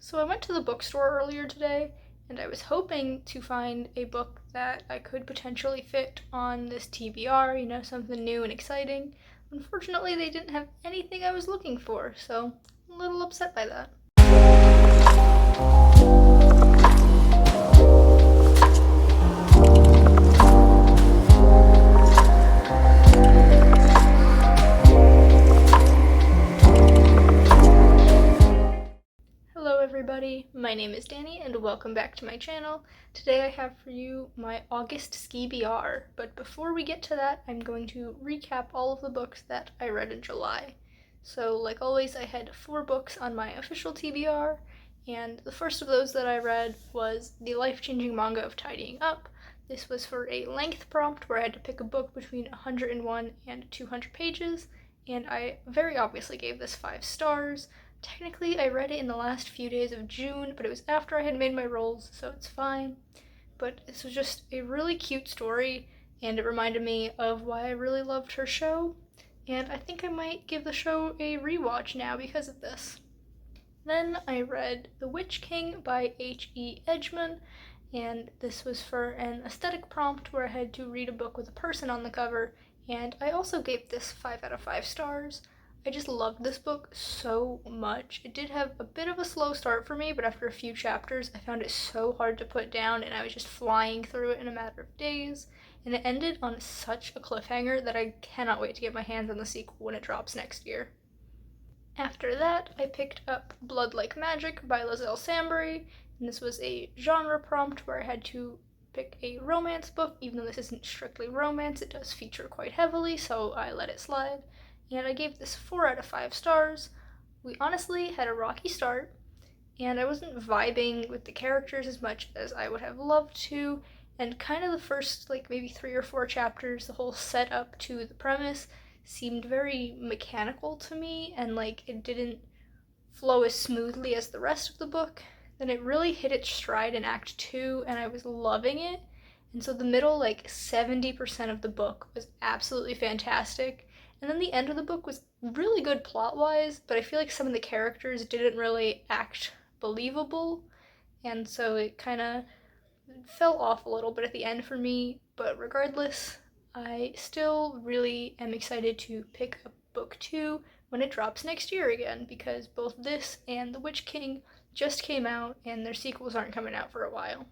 So I went to the bookstore earlier today, and I was hoping to find a book that I could potentially fit on this TBR, something new and exciting. Unfortunately, they didn't have anything I was looking for, so I'm a little upset by that. Hello everybody, my name is Danny and welcome back to my channel. Today I have for you my August Skee-B-R, but before we get to that, I'm going to recap all of the books that I read in July. So like always, I had 4 books on my official TBR, and the first of those that I read was the life-changing manga of Tidying Up. This was for a length prompt where I had to pick a book between 101 and 200 pages, and I very obviously gave this 5 stars. Technically, I read it in the last few days of June, but it was after I had made my rolls, so it's fine. But this was just a really cute story, and it reminded me of why I really loved her show, and I think I might give the show a rewatch now because of this. Then I read The Witch King by H.E. Edgeman, and this was for an aesthetic prompt where I had to read a book with a person on the cover, and I also gave this 5 out of 5 stars. I just loved this book so much. It did have a bit of a slow start for me, but after a few chapters, I found it so hard to put down, and I was just flying through it in a matter of days. And it ended on such a cliffhanger that I cannot wait to get my hands on the sequel when it drops next year. After that, I picked up Blood Like Magic by Lazelle Sanbury, and this was a genre prompt where I had to pick a romance book. Even though this isn't strictly romance, it does feature quite heavily, so I let it slide. And I gave this 4 out of 5 stars. We honestly had a rocky start, and I wasn't vibing with the characters as much as I would have loved to, and kind of the first, maybe 3 or 4 chapters, the whole setup to the premise seemed very mechanical to me, and it didn't flow as smoothly as the rest of the book. Then it really hit its stride in Act 2, and I was loving it, and so the middle, 70% of the book was absolutely fantastic. And then the end of the book was really good plot-wise, but I feel like some of the characters didn't really act believable, and so it kind of fell off a little bit at the end for me. But regardless, I still really am excited to pick up book 2 when it drops next year again, because both this and The Witch King just came out, and their sequels aren't coming out for a while.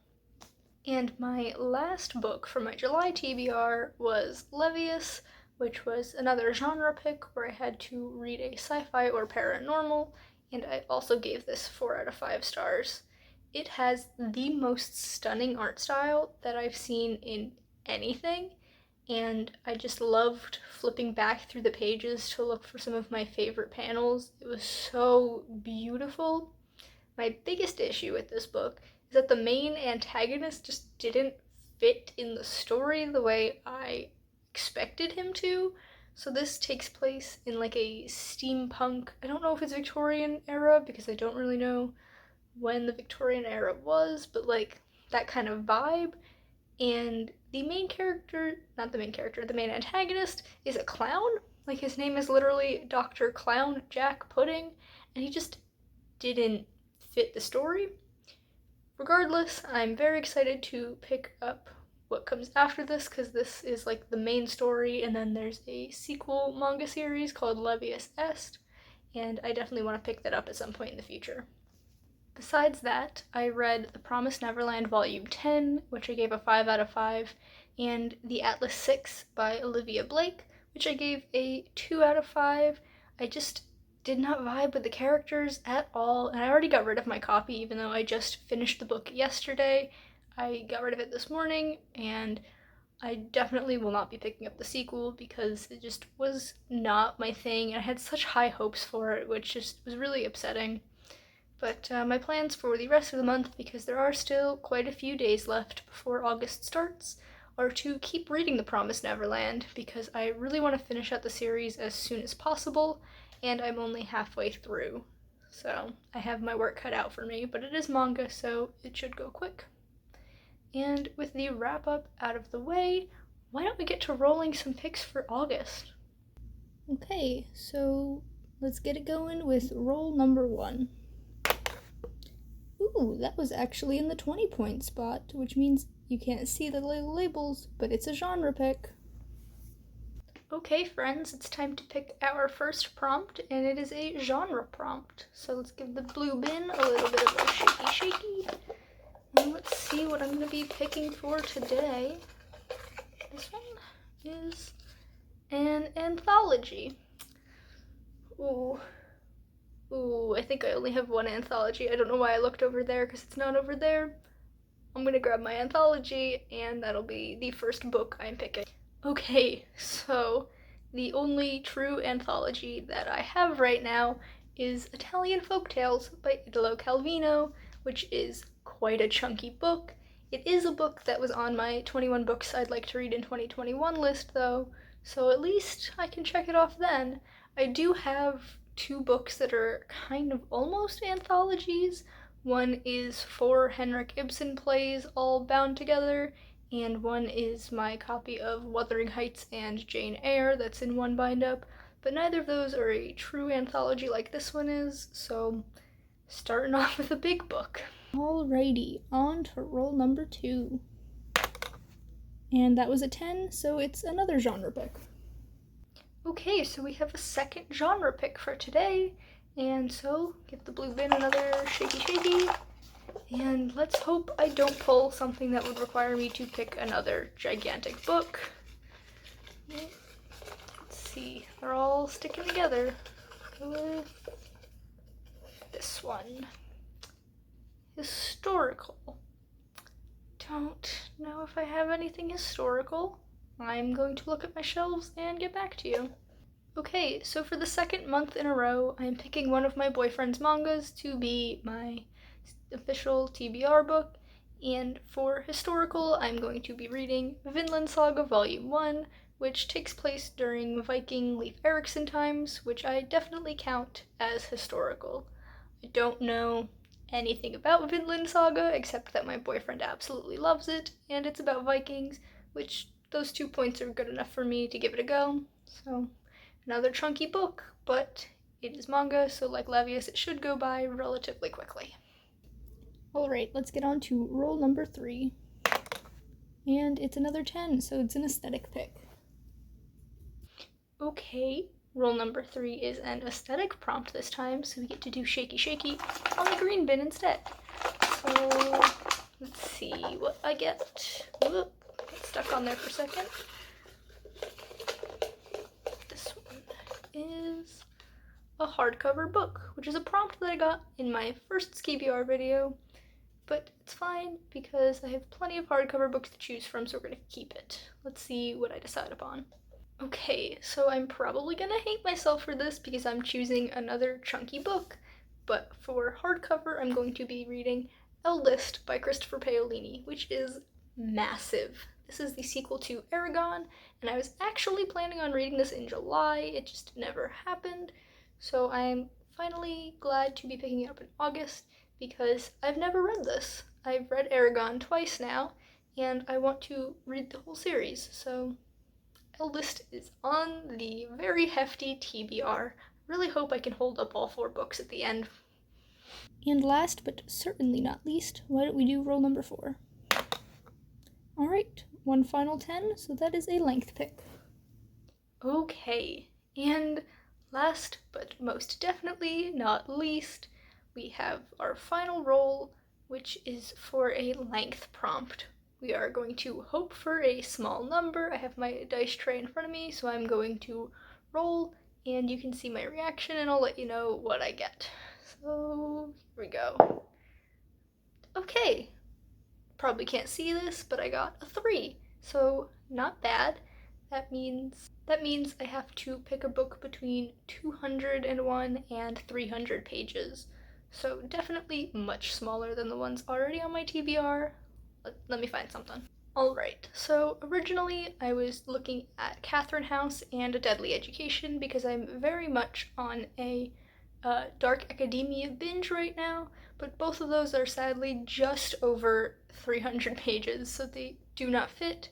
And my last book for my July TBR was Levious, which was another genre pick where I had to read a sci-fi or paranormal, and I also gave this 4 out of 5 stars. It has the most stunning art style that I've seen in anything, and I just loved flipping back through the pages to look for some of my favorite panels. It was so beautiful. My biggest issue with this book is that the main antagonist just didn't fit in the story the way I expected him to. So this takes place in a steampunk, I don't know if it's Victorian era because I don't really know when the Victorian era was, but that kind of vibe. And the main antagonist is a clown. His name is literally Dr. Clown Jack Pudding, and he just didn't fit the story. Regardless, I'm very excited to pick up what comes after this, because this is the main story, and then there's a sequel manga series called Levious Est, and I definitely want to pick that up at some point in the future. Besides that, I read The Promised Neverland Volume 10, which I gave a 5 out of 5, and The Atlas 6 by Olivia Blake, which I gave a 2 out of 5. I just did not vibe with the characters at all, and I already got rid of my copy even though I just finished the book yesterday. I got rid of it this morning, and I definitely will not be picking up the sequel because it just was not my thing. I had such high hopes for it, which just was really upsetting. But my plans for the rest of the month, because there are still quite a few days left before August starts, are to keep reading The Promised Neverland, because I really want to finish out the series as soon as possible, and I'm only halfway through. So I have my work cut out for me, but it is manga, so it should go quick. And with the wrap-up out of the way, why don't we get to rolling some picks for August? Okay, so let's get it going with roll number 1. Ooh, that was actually in the 20-point spot, which means you can't see the labels, but it's a genre pick. Okay, friends, it's time to pick our first prompt, and it is a genre prompt. So let's give the blue bin a little bit of a shaky. And let's see what I'm going to be picking for today. This one is an anthology. Ooh, I think I only have one anthology. I don't know why I looked over there, because it's not over there. I'm going to grab my anthology, and that'll be the first book I'm picking. Okay, so the only true anthology that I have right now is Italian Folktales by Italo Calvino, which is quite a chunky book. It is a book that was on my 21 books I'd like to read in 2021 list, though, so at least I can check it off then. I do have two books that are kind of almost anthologies. One is 4 Henrik Ibsen plays all bound together, and one is my copy of Wuthering Heights and Jane Eyre that's in one bind-up, but neither of those are a true anthology like this one is, so starting off with a big book. Alrighty, on to roll number 2. And that was a 10, so it's another genre pick. Okay, so we have a second genre pick for today, and so give the blue bin another shaky. And let's hope I don't pull something that would require me to pick another gigantic book. Let's see, they're all sticking together. Go with this one. Historical. Don't know if I have anything historical. I'm going to look at my shelves and get back to you. Okay, so for the second month in a row, I'm picking one of my boyfriend's mangas to be my official TBR book, and for historical, I'm going to be reading Vinland Saga Volume 1, which takes place during Viking Leif Erikson times, which I definitely count as historical. I don't know anything about Vinland Saga, except that my boyfriend absolutely loves it, and it's about Vikings, which those 2 points are good enough for me to give it a go. So, another chunky book, but it is manga, so like Levious, it should go by relatively quickly. Alright, let's get on to roll number 3. And it's another 10, so it's an aesthetic pick. Okay, roll number 3 is an aesthetic prompt this time, so we get to do shaky on the green bin instead. So, let's see what I get. Whoop, got stuck on there for a second. This one is a hardcover book, which is a prompt that I got in my first Skee-B-R video. But it's fine because I have plenty of hardcover books to choose from, so we're going to keep it. Let's see what I decide upon. Okay, so I'm probably going to hate myself for this because I'm choosing another chunky book, but for hardcover I'm going to be reading Eldest by Christopher Paolini, which is massive. This is the sequel to Aragon, and I was actually planning on reading this in July, it just never happened, so I'm finally glad to be picking it up in August, because I've never read this. I've read Aragon twice now, and I want to read the whole series, so Eldest is on the very hefty TBR. Really hope I can hold up all 4 books at the end. And last, but certainly not least, why don't we do roll number 4? Alright, one final 10, so that is a length pick. Okay, and last, but most definitely not least, we have our final roll, which is for a length prompt. We are going to hope for a small number. I have my dice tray in front of me, so I'm going to roll, and you can see my reaction, and I'll let you know what I get. So, here we go. Okay, probably can't see this, but I got a 3, so not bad. That means I have to pick a book between 201 and 300 pages. So definitely much smaller than the ones already on my TBR. Let me find something. Alright, so originally I was looking at Catherine House and A Deadly Education because I'm very much on a dark academia binge right now, but both of those are sadly just over 300 pages, so they do not fit.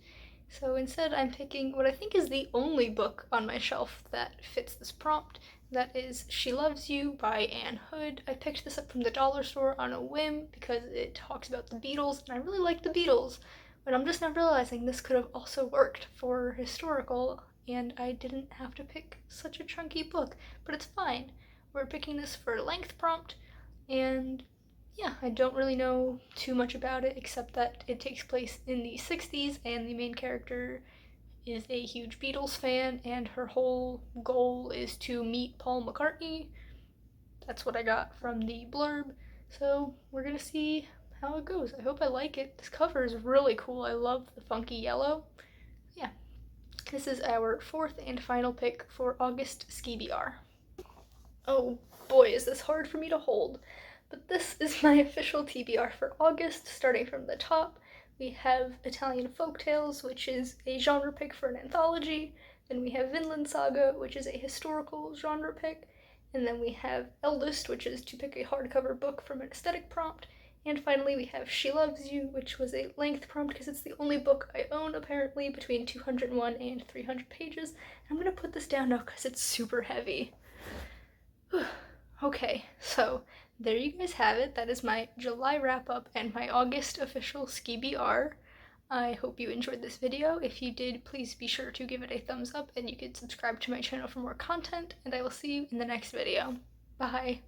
So instead I'm picking what I think is the only book on my shelf that fits this prompt, That is She Loves You by Anne Hood. I picked this up from the dollar store on a whim because it talks about the Beatles, and I really like the Beatles, but I'm just now realizing this could have also worked for historical, and I didn't have to pick such a chunky book, but it's fine. We're picking this for length prompt, and yeah, I don't really know too much about it except that it takes place in the 60s and the main character is a huge Beatles fan and her whole goal is to meet Paul McCartney. That's what I got from the blurb. So we're gonna see how it goes. I hope I like it. This cover is really cool. I love the funky yellow. Yeah, this is our fourth and final pick for August Skee-B-R. Oh boy, is this hard for me to hold. But this is my official TBR for August, starting from the top. We have Italian Folktales, which is a genre pick for an anthology. Then we have Vinland Saga, which is a historical genre pick. And then we have Eldest, which is to pick a hardcover book from an aesthetic prompt. And finally we have She Loves You, which was a length prompt because it's the only book I own apparently between 201 and 300 pages. I'm gonna put this down now because it's super heavy. Okay, so there you guys have it. That is my July wrap-up and my August official Skee-B-R. I hope you enjoyed this video. If you did, please be sure to give it a thumbs up and you can subscribe to my channel for more content, and I will see you in the next video. Bye!